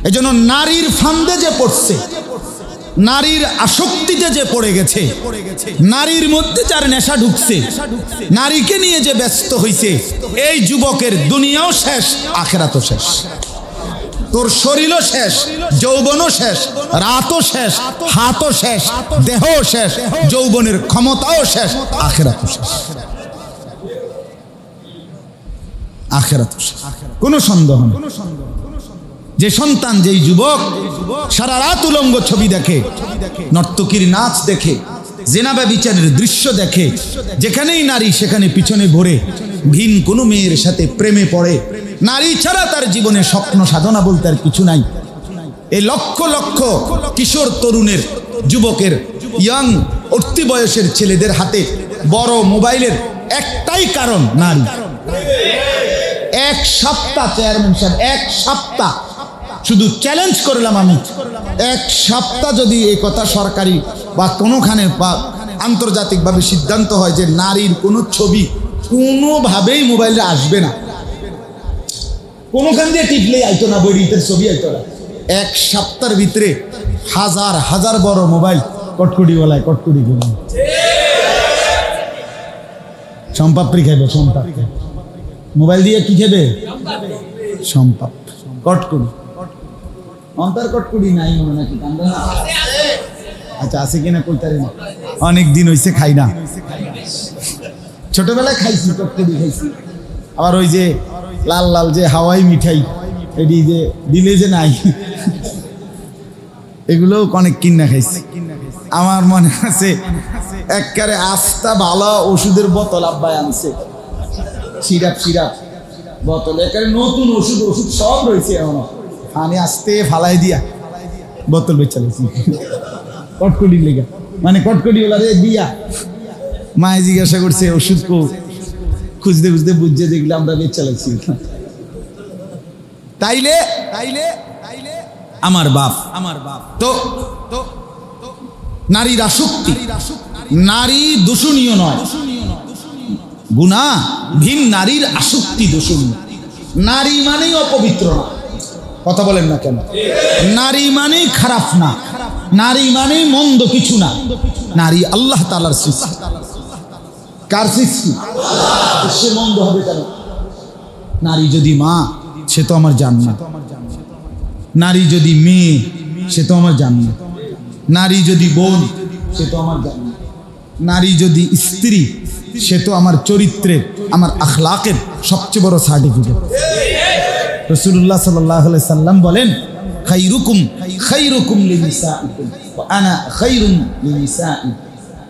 Speaker 1: এজন্য নারীর ফান্দে যে পড়ছে, নারীর আসক্তিতে যে পড়ে গেছে, নারীর মধ্যে যার নেশা ঢুকছে, নারীকে নিয়ে যে ব্যস্ত হইছে, এই যুবকের দুনিয়াও শেষ, আখিরাতও শেষ। তোর শরীরও শেষ, যৌবনও শেষ, রাতও শেষ, হাতও শেষ, দেহও শেষ, যৌবনের ক্ষমতাও শেষ, আখিরাতও শেষ। আখিরাতও শেষ, কোনো সন্দেহ নেই। যে সন্তান, যেই যুবক সারা রাত উলঙ্গ ছবি দেখে, নর্তকীর নাচ দেখে, জিনা ব্যভিচারের দৃশ্য দেখে, যেখানেই নারী সেখানে পিছনে ঘোরে, ভিন কোনো মেয়ের সাথে প্রেমে পড়ে, নারী ছাড়া তার জীবনে স্বপ্ন সাধনা বলতে আর কিছু নাই। এই লক্ষ লক্ষ কিশোর তরুণের, যুবকের, ইয়াং উঠতি বয়সের ছেলেদের হাতে বড় মোবাইলের একটাই কারণ, নারী। 1 সপ্তাহ, চেয়ারম্যান সাহেব, 1 সপ্তাহ শুধু চ্যালেঞ্জ করলাম আমি, 1 সপ্তাহ যদি এই কথা সরকারি বা কোনোখানে বা আন্তর্জাতিকভাবে সিদ্ধান্ত হয় যে নারীর কোনো ছবি কোনোভাবেই মোবাইলে আসবে না, কোনোখান দিয়ে টিপলেই আইতো না, বইটির ছবি আইতো না, 1 সপ্তাহের ভিতরে হাজার হাজার বড় মোবাইল কটকুটিওয়ালায় কটকুটি করবে, সম্পাপড়ি খাইবে, সম্পাপড়ি মোবাইল দিয়ে কি খেবে? সম্পাপ, কটকুটি। অন্তর কটকুটি নাই মনে নাকি? আচ্ছা, আছে কিনা কইতারি না, অনেক দিন হইছে খাই না। ছোটবেলায় খাইছি, কটকুটি খাইছি। আবার ওই যে লাল লাল যে হাওয়াই মিঠাই, এটি যে দিলে যে নাই, এগুলো অনেক কিনা খাইছি। আমার মনে আছে একবারে আস্তা ভালো ওষুধের বোতল আব্বাই আনছে, সিরাপ বোতল, একেবারে নতুন ওষুধ সব রয়েছে এখনো, পানি আস্তে ফালাই দিয়া বোতল বেচালাইছি কটকটি লেগা, মানে কটকটি ওলা রে দিয়া। মায়ে জিজ্ঞাসা করছে ওষুধ খুঁজতে বুঝছে যেগুলো আমরা বেচালাইছি। তাইলে আমার বাপ তো নারীর আসক্তি, নারী দূষণীয় নয়, গুনাহ ভিন, নারীর আসক্তি দূষণীয়। নারী মানেই অপবিত্র না, কথা বলেন না কেন? নারী মানেই খারাপ না, নারী মানেই মন্দ কিছু না। নারী আল্লাহ তাআলার সৃষ্টি। কার সৃষ্টি? সে মন্দ হবে কেন? নারী যদি মা, সে তো আমার জান্নাত। নারী যদি মেয়ে, সে তো আমার জান্নাত। নারী যদি বোন, সে তো আমার জান্নাত। নারী যদি স্ত্রী, সে তো আমার চরিত্রের, আমার আখলাকের সবচেয়ে বড় সার্টিফিকেট। রাসূলুল্লাহ সাল্লাল্লাহু আলাইহি সাল্লাম বলেন, খায়রুকুম লিনিসাইকুম ওয়া আনা খায়রুন লিনিসাই।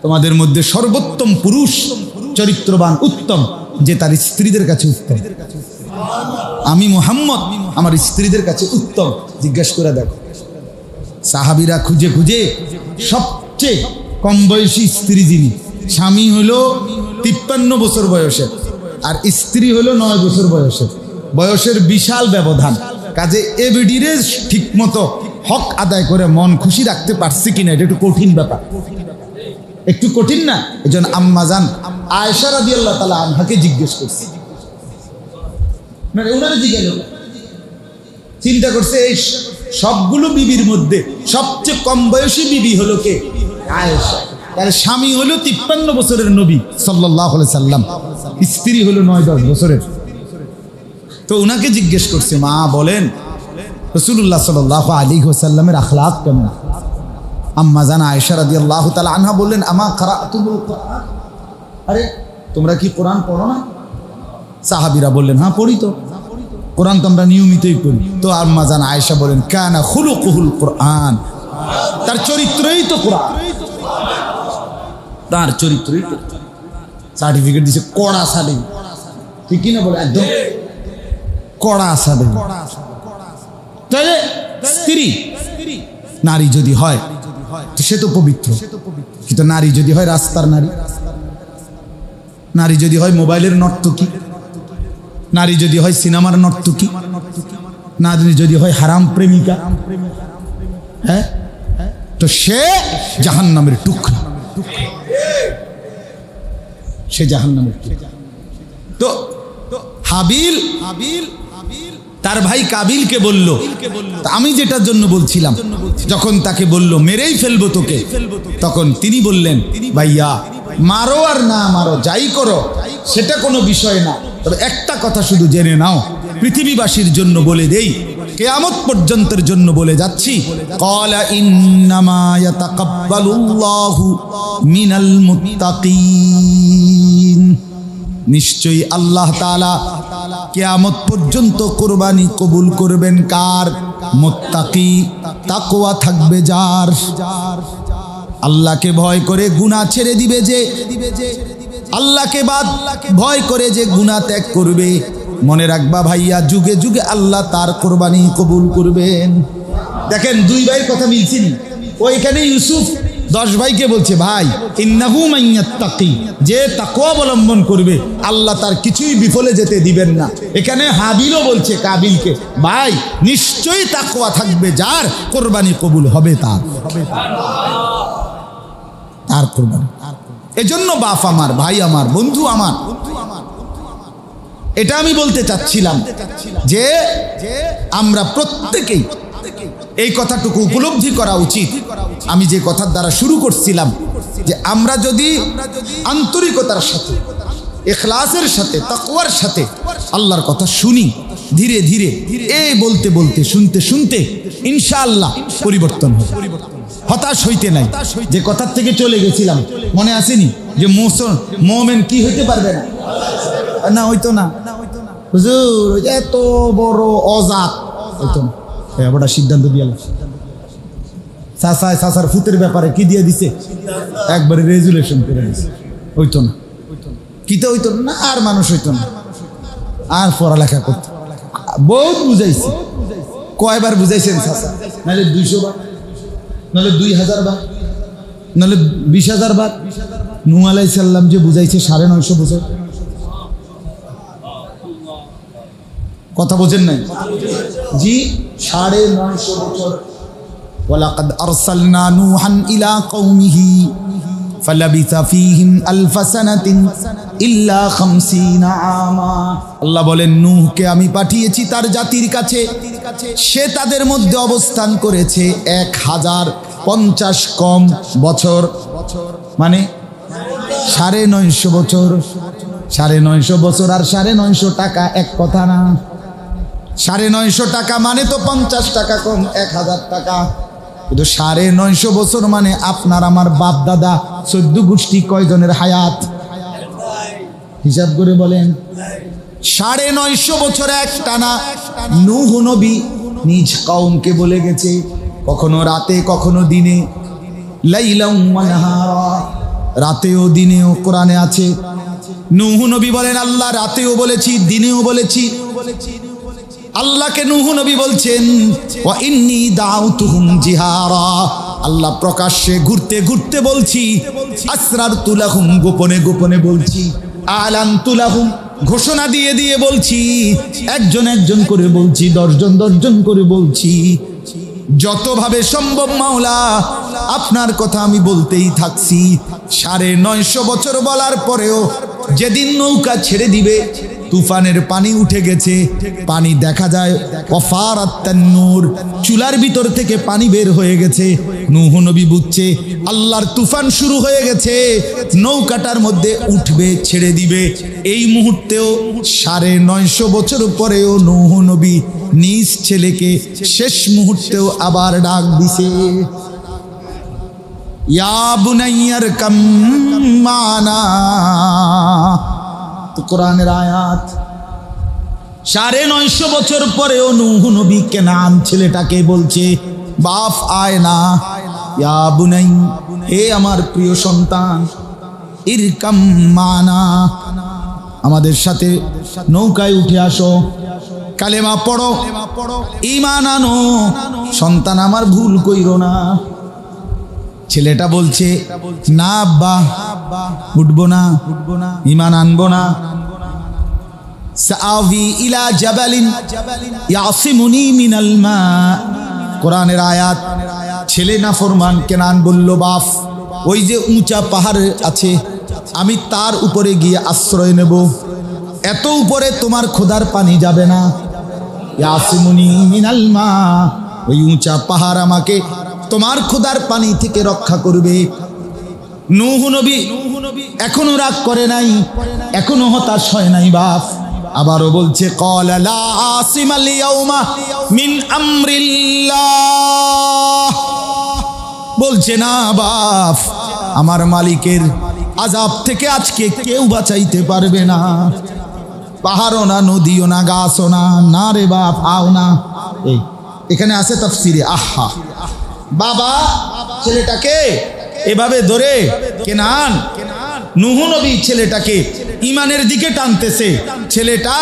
Speaker 1: তোমাদের মধ্যে সর্বোত্তম পুরুষ, চরিত্রবান, উত্তম, যে তার স্ত্রীদের কাছে উত্তম। আমি মুহাম্মদ আমার স্ত্রীদের কাছে উত্তম। জিজ্ঞাসা করে দেখো, সাহাবীরা খুঁজে সবচেয়ে কম বয়সী স্ত্রী যিনি, স্বামী হলো 53 বছর বয়সের আর স্ত্রী হলো 9 বছর বয়সের বিশাল ব্যবধান। কাজে এবিডিরে ঠিক মতো হক আদায় করে মন খুশি রাখতে পারছি কিনা, এটা একটু কঠিন ব্যাপার, একটু কঠিন না? এজন্য আম্মা জান আয়েশা রাদিয়াল্লাহু তাআলা আনহাকে জিজ্ঞেস করছে, মানে ওনারে জিজ্ঞাসা চিন্তা করছে এই সবগুলো বিবির মধ্যে সবচেয়ে কম বয়সী বিবি হলো কে? আয়েশা। তার স্বামী হলো 53 বছরের নবী সাল্লাল্লাহু আলাইহি সাল্লাম, স্ত্রী হলো 9-10 বছরের। তো ওনাকে জিজ্ঞেস করছে, মা বলেন রাসূলুল্লাহ সাল্লাল্লাহু আলাইহি ওয়াসাল্লামের আখলাক কেমন? আম্মা জান আয়েশা রাদিয়াল্লাহু তাআলা আনহা বললেন, আমা ক্রাআতুল কুরআন, আরে তোমরা কি কোরআন পড়ো না? সাহাবীরা বললেন, হ্যাঁ পড়ি তো, কোরআন তো আমরা নিয়মিতই পড়ি। তো আম্মা জান আয়েশা বলেন, কানা খুলুকুহুল কোরআন, তার চরিত্রই তো কোরআন, তার চরিত্রই তো। সার্টিফিকেট দিছে, কড়া সার্টিফিকেট, ঠিক কি না? বলে একদম কড়া সার্টিফিকেট। তাহলে স্ত্রী নারী যদি হয় সে তো পবিত্র, কিন্তু নারী যদি হয় রাস্তার নারী, নারী যদি হয় মোবাইলের নর্তকী, নারী যদি হয় সিনেমার নর্তকী, নারী যদি হয় হারাম প্রেমিকা, হ্যাঁ, তো সে জাহান্নামের টুকরা, সে জাহান্নামের টুকরা। তো হাবিল তার ভাই কাবিলকে বলল, আমি যেটার জন্য বলছিলাম, যখন তাকে বলল মেরেই ফেলবো তোকে, তখন তিনি বললেন, ভাইয়া মারো আর না মারো, যাই করো সেটা কোনো বিষয় না, তবে একটা কথা শুধু জেনে নাও, পৃথিবীবাসীর জন্য বলে দেই, কিয়ামত পর্যন্তের জন্য বলে যাচ্ছি, ক্বালা ইন্নামা ইয়াতাকাব্বালুল্লাহু মিনাল মুত্তাকিন, নিশ্চয়ই আল্লাহ তাআলা কিয়ামত পর্যন্ত কুরবানি কবুল করবেন কার? মুত্তাকি, তাকওয়া থাকবে যার, আল্লাহকে ভয় করে গুনাহ ছেড়ে দিবে যে, আল্লাহকে ভয় করে যে গুনাহ ত্যাগ করবে, মনে রাখবা ভাইয়া, যুগে যুগে আল্লাহ তার কুরবানি কবুল করবেন। দেখেন দুই ভাইয়ের কথা মিলছিনি। ওইখানে ইউসুফ 10 ভাইকে বলছে, ভাই ইন্নাহু মাইয়াত্তাকি, যে তাকওয়া অবলম্বন করবে আল্লাহ তার কিছুই বিফলে যেতে দিবেন না। এখানে হাবিলও বলছে কাবিলকে, ভাই নিশ্চয়ই তাকওয়া থাকবে যার, কুরবানি কবুল হবে তার, তার কুরবানি। এজন্য বাপ আমার, ভাই আমার, বন্ধু আমার, এটা আমি বলতে চাচ্ছিলাম যে আমরা প্রত্যেকেই এই কথাটুকু উপলব্ধি করা উচিত। আমি যে কথার দ্বারা শুরু করছিলাম, যে আমরা যদি আন্তরিকতার সাথে, ইখলাসের সাথে, তাকওয়ার সাথে আল্লাহর কথা শুনি, ধীরে ধীরে এই বলতে বলতে, শুনতে শুনতে ইনশাআল্লাহ পরিবর্তন হবে। হতাশ হইতে নাই। যে কথার থেকে চলে গেছিলাম মনে আসেনি, যে মুমিন কি হইতে পারবে না? না, হইতো না হুজুর, এত বড় অজাত হইতো না। বড় সিদ্ধান্ত দিয়ে চাচার ফুতের ব্যাপারে কি দিয়ে দিছে, একবারে রেজুলেশন করে দিছে। হইতো না, কিতে হইতো না, আর মানুষ হইতো না, আর পড়ালেখা করতো। বহুত বুঝাইছি, কয়বার বুঝাইছেন চাচা? নাহলে 200 বার, নাহলে 2000 বার, নাহলে 20,000 বার। নূহ আলাইহিস সালাম যে বুঝাইছে 950 বছর। কথা বোঝেন নাই? জি, 950 বছর। ওয়ালাকাদ আরসালনা নূহান ইলা কওমিহি ফালাবিসা ফীহিম আলফা সানাতিন ইল্লা 50 আমা। আল্লাহ বলেন, নূহকে আমি পাঠিয়েছি তার জাতির কাছে, সে তাদের মধ্যে অবস্থান করেছে 1050 কম বছর, মানে 950 বছর। 950 বছর আর 950 টাকা এক কথা না। 950 টাকা মানে তো 50 টাকা কম, 1000 টাকা। কিন্তু 950 বছর মানে আপনার আমার বাপ দাদা 14 গোষ্ঠী কয়জনের হায়াত হিসাব করে বলেন। 950 বছর এক টানা নূহ নবী নিজ কওমকে বলে গেছে, কখনো রাতে কখনো দিনে, লাইলাম ওয়া নাহারা, রাতেও দিনেও কোরআনে আছে। নূহ নবী বলেন, আল্লাহ রাতেও বলেছি দিনেও বলেছি। আল্লাহকে নূহ নবী বলছেন, ওয়া ইন্নী দাউতুহুম জিহারা, আল্লাহ প্রকাশ্যে ঘুরতে ঘুরতে বলছি, আসরারতু লাহুম গোপনে গোপনে বলছি, আলানতু লাহুম ঘোষণা দিয়ে দিয়ে বলছি, একজন একজন করে বলছি, 10 জন 10 জন করে বলছি। যতভাবে সম্ভব মাওলা আপনার কথা আমি বলতেই থাকছি। 950 বছর বলার পরেও যেদিন নৌকা ছেড়ে দিবে, তুফানের পানি উঠে গেছে, পানি দেখা যায় ওয়াফারাত তান্নুর, চুলার ভিতর থেকে পানি বের হয়ে গেছে। নূহ নবী বুঝছে আল্লাহর তুফান শুরু হয়ে গেছে, নৌকাটার মধ্যে উঠবে, ছেড়ে দিবে। এই মুহূর্তেও 950 বছর পরেও নূহ নবী নিজ ছেলেকে শেষ মুহূর্তেও আবার ডাক দিছে, ইয়া বুনাইয়ার কাম মানা। কোরআনের আয়াত। 950 বছর পরেও নূহ নবী কেনান ছেলেটাকে বলছে, বাপ আয় না, ইয়া বুনাই, হে আমার প্রিয় সন্তান, ইরকাম মানা, আমাদের সাথে নৌকায় উঠে আসো, কালেমা পড়ো, ঈমান আনো, সন্তান আমার ভুল কইরো না। ছেলেটা বলছে, না আব্বা, উঠবো না, ঈমান আনবো না। সাআবি ইলা জাবালিন ইয়াসিমুনি মিনাল মা, কোরআনের আয়াত। ছেলে নাফরমান কেনান বলল, বাপ ওই যে উঁচা পাহাড় আছে, আমি তার উপরে গিয়ে আশ্রয় নেব, এত উপরে তোমার খোদার পানি যাবে না। ইয়াসিমুনি মিনাল মা, ওই উঁচা পাহাড় আমাকে তোমার খোদার পানি থেকে রক্ষা করবে। নূহ নবী এখনো রাগ করে নাই, এখনো হতাশ হয় নাই বাপ। আবারও বলছে, ক্বালা লা আসিমাল ইয়াউমা মিন আমরিল্লাহ, বলছে না বাপ, আমার মালিকের আযাব থেকে আজকে কেউ বাঁচাইতে পারবে না। পাহাড়ও না, নদীও না, গাছও না, না রে বাপ, আও না। এই এখানে আছে তাফসিরে। আহা, বাবা ছেলেটাকে এভাবে ধরে কেনান, নূহ নবী ছেলেটাকে ইমানের দিকে টানতেছে, ছেলেটা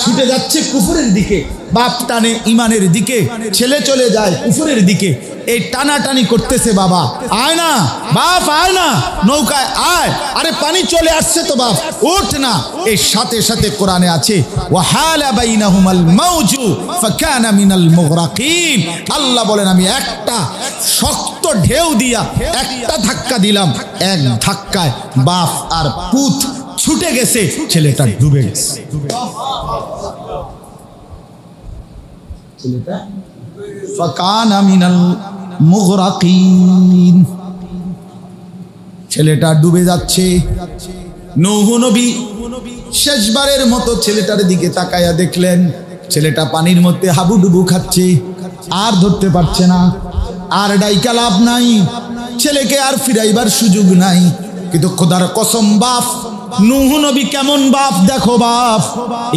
Speaker 1: ছুটে যাচ্ছে কুফরের দিকে, বাপ টানে ইমানের দিকে, ছেলে চলে যায় কুফরের দিকে। এই টানাটানি করতেছে, বাবা আয় না, বাপ আয় না, নৌকায় আয়, আরে পানি চলে আসছে তো বাপ, ওঠ না। এর সাথে সাথে কোরআনে আছে, ওয়াহালা বাইনাহুমাল মাউজু ফাকানা মিনাল মুগরাকিন, আল্লাহ বলেন আমি একটা শক্ত ঢেউ দিয়া একটা ধাক্কা দিলাম, এক ধাক্কায় বাপ আর পুত ছুটে গেছে, ছেলেটা ডুবে গেছে। ছেলেটা ফাকানা মিনাল মুগরাকিন, ছেলেটা ডুবে যাচ্ছে। নূহ নবী শেষবারের মতো ছেলেটার দিকে তাকায়া দেখলেন, ছেলেটা পানির মধ্যে হাবুডুবু খাচ্ছে, আর ধরতে পারছে না, আর ডাইকা লাভ নাই, ছেলেকে আর ফিরাইবার সুযোগ নাই। কিন্তু খোদার কসম বাপ, নূহ নবী কেমন বাপ দেখো বাপ,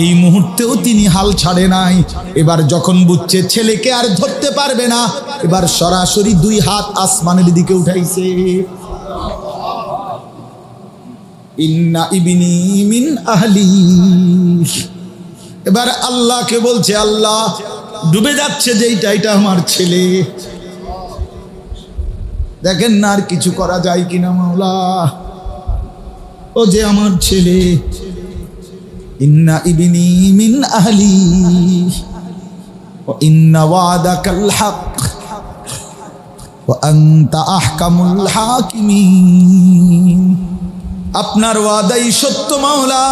Speaker 1: এই মুহূর্তেও তিনি হাল ছাড়ে নাই। এবার যখন বুঝছে ছেলেকে আর ধরতে পারবে না, এবার সরাসরি 2 হাত আসমানের দিকে উঠাইছে। ইন্না ইবনি মিন আহলি। এবার আল্লাহকে বলছে, আল্লাহ ডুবে যাচ্ছে যেইটা, এটা আমার ছেলে, দেখেন না আর কিছু করা যায় কিনা মাওলা, ও যে আমার ছেলে। ইন্না ইবনি মিন আহলি ওয়া ইন্না ওয়াদাকাল হক ওয়া আনতা আহকামুল হাকিমিন। আপনার ওয়াদাই সত্য মাওলা,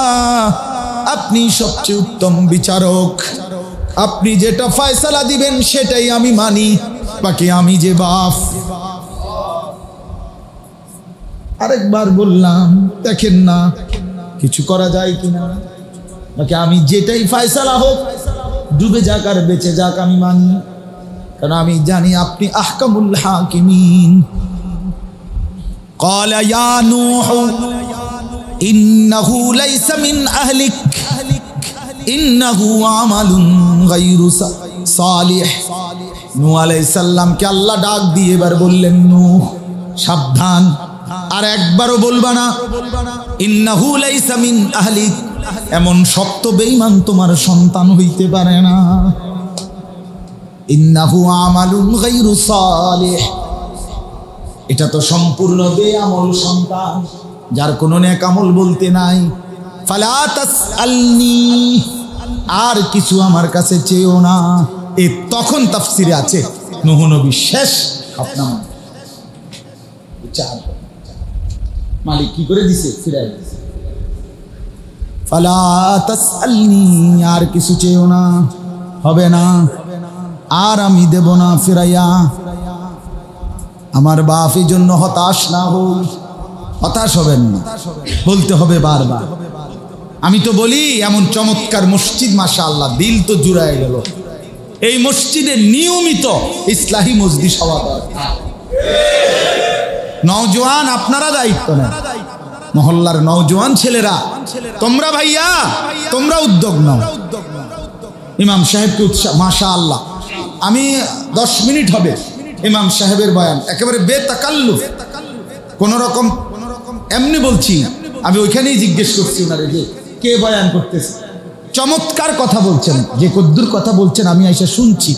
Speaker 1: আপনি সবচেয়ে উত্তম বিচারক, আপনি যেটা ফয়সালা দিবেন সেটাই আমি মানি, বাকি আমি যে বাপ। আরেকবার বললাম, দেখেন না কিছু করা যায় কিনা, বাকি আমি যেটাই ফয়সালা হোক, ডুবে যাক আর বেঁচে যাক আমি মানি, কারণ আমি জানি আপনি আহকামুল হাকিমিন। قال يا نوح إنه ليس من أهلك إنه عمل غير صالح। নূহ আলাইহিস সালামকে আল্লাহ ডাক দিয়ে এবার বললেন, নূহ সাবধান, আর একবারও বলবা না ইন্নাহু লাইসা মিন আহলিক, এমন শক্ত বেঈমান তোমার সন্তান হইতে পারে না। ইন্নাহু আমালুন গায়রু সালিহ, এটা তো সম্পূর্ণ বেআমল সন্তান, যার কোনো নেক আমল বলতে নাই। ফালা তাসআলনি, আর কিছু আমার কাছে চেয়েও না। এ তখন তাফসিরে আছে নূহ নবী শেষ খাতনামা মালিক কি করে দিছে, ফিরাই দিছে। ফালা তাসআলনি, আর কিছু চেয়েও না, হবে না, আর আমি দেব না ফিরাইয়া। আমার বাপ এই জন্য হতাশ না হই, হতাশ হবেন না, বলতে হবে বারবার। আমি তো বলি এমন চমৎকার মসজিদ, মাশাআল্লাহ, দিল তো জুড়ায় গেল। এই মসজিদে নিয়মিত ইসলাহি মজলিস হওয়া দরকার। নওজোয়ান আপনারা দায়িত্ব নেন, মহল্লার নওজোয়ান ছেলেরা, তোমরা ভাইয়া তোমরা উদ্যোগ নাও। ইমাম সাহেবকে উৎসাহ, মাশাআল্লাহ, আমি 10 মিনিট হবে ইমাম সাহেবের বয়ান, একেবারে বেতাকাল্লুফ, কোন রকম এমনি বলছি। আমি ওইখানেই জিজ্ঞেস করছি ওনারে যে কে বয়ান করতেছে, চমৎকার কথা বলছেন, যে কদ্দুর কথা বলছেন আমি আইসা শুনছি,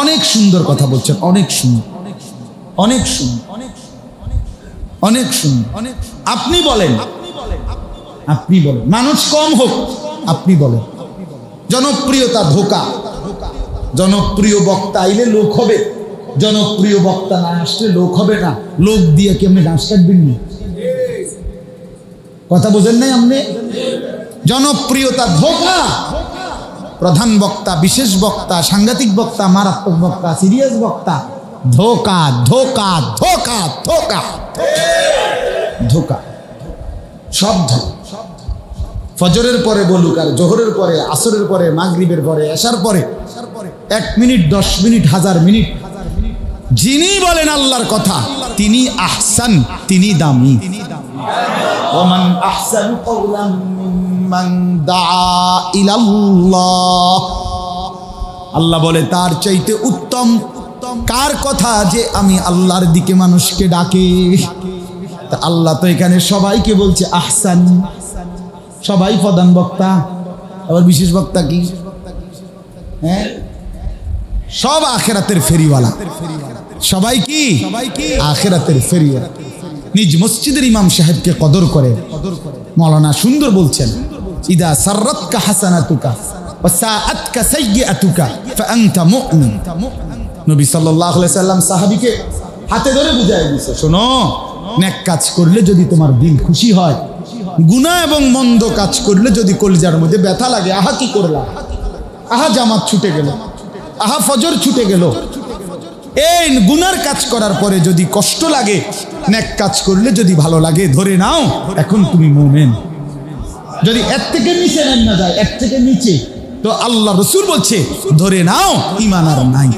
Speaker 1: অনেক সুন্দর কথা বলছেন, অনেক সুন্দর, অনেক সুন্দর, অনেক সুন্দর। আপনি বলেন, আপনি বলেন, মানুষ কম হোক, আপনি বলেন। জনপ্রিয়তা ধোকা, জনপ্রিয় বক্তা আইলে লোক হবে, জনপ্রিয় বক্তা না আসলে লোক হবে না। লোক দিয়ে কেমনে ঘাস কাটবেন না, কথা বোঝেন নাই আপনি? জনপ্রিয়তা ধোকা। প্রধান বক্তা, বিশেষ বক্তা, সাংঘাতিক বক্তা, মারাত্মক বক্তা, সিরিয়াস বক্তা, ধোকা ধোকা ধোকা ধোকা ধোকা, সব ধোকা। ফজরের পরে বলুক, আর জোহরের পরে, আসরের পরে, মাগরিবের পরে, এশার পরে, 1 মিনিট, 10 মিনিট, 1000 মিনিট, যিনি বলেন আল্লাহর কথা তিনি আহসান, তিনি দামি। ওমান আহসানু কওলাম মিম্মান দাআ ইলাল্লাহ, আল্লাহ বলে তার চাইতে উত্তম কার কথা যে আমি আল্লাহর দিকে মানুষকে ডাকে। তা আল্লাহ তো এখানে সবাইকে বলছে আহসান, সবাই প্রধান বক্তা, আবার বিশেষ বক্তা কি? হ্যাঁ, সব আখিরাতের ফেরিওয়ালা, সবাই কি আখিরাতের ফেরিওয়ালা। নিজ মসজিদের ইমাম সাহেবকে কদর করে। মাওলানা সুন্দর বলছেন, ইদা সাররাতকা হাসানাতুকা ওয়া সাআতকা সাইয়্যাতুকা ফাআনতা মুমিন। নবী সাল্লাল্লাহু আলাইহি সাল্লাম সাহাবীকে হাতে ধরে বুঝায় দিয়েছে, শোনো, নেক কাজ করলে যদি তোমার দিল খুশি হয়, গুনাহ এবং মন্দ কাজ করলে যদি কলিজার মধ্যে ব্যথা লাগে, আহা কি করলাম, আহা জামাত ছুটে গেল, আহা ফজর ছুটে গেল, এই গুনার কাজ করার পরে যদি কষ্ট লাগে, নেক কাজ করলে যদি ভালো লাগে, ধরে নাও এখন তুমি মুমিন। যদি এর থেকে নিচে নেন না যায়, এর থেকে নিচে, তো আল্লাহ রাসূল বলছে ধরে নাও ঈমান আর নাই।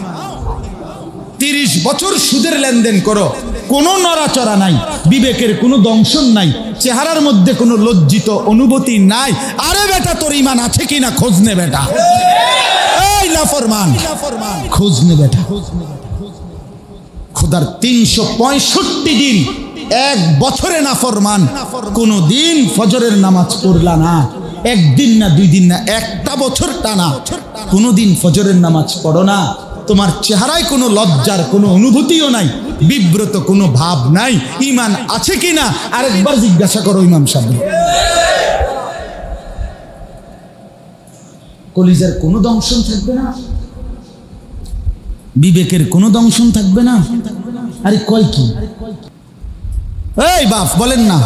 Speaker 1: 30 বছর সুদের লেনদেন করো, কোনো নড়াচড়া নাই, বিবেকের কোনো দংশন নাই, চেহারার মধ্যে কোনো লজ্জিত অনুভূতি নাই। আরে বেটা, তোর ঈমান আছে কিনা খোঁজ নে বেটা। এই নাফরমান, খোঁজ নে বেটা। খোদার 365 দিন, এক বছরে নাফরমান, কোনো দিন ফজরের নামাজ পড়লা না, একদিন না, 2 দিন না, একটা বছর টানা কোনো দিন ফজরের নামাজ পড়ো না। তোমার চেহারায় কোনো লজ্জার কোনো অনুভূতিও নাই, বিব্রত কোনো ভাব নাই। ঈমান আছে কিনা আরেকবার জিজ্ঞাসা করো ইমাম সাহেব। কলিজার কোনো দংশন থাকবে না, বিবেকের কোনো দংশন থাকবে না। আরে কয় কি? এই বাপ বলেন না,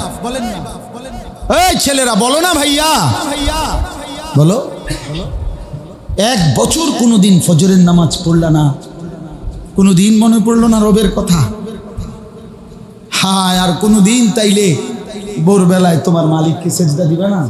Speaker 1: এই ছেলেরা বলো না ভাইয়া, বলো। 1 বছর কোনোদিন ফজরের নামাজ পড়লা না, কোনোদিন মনে পড়লো না রবের কথা? হায়, আর কোনোদিন তাইলে ভোরবেলায় তোমার মালিককে সেজদা দিবে না?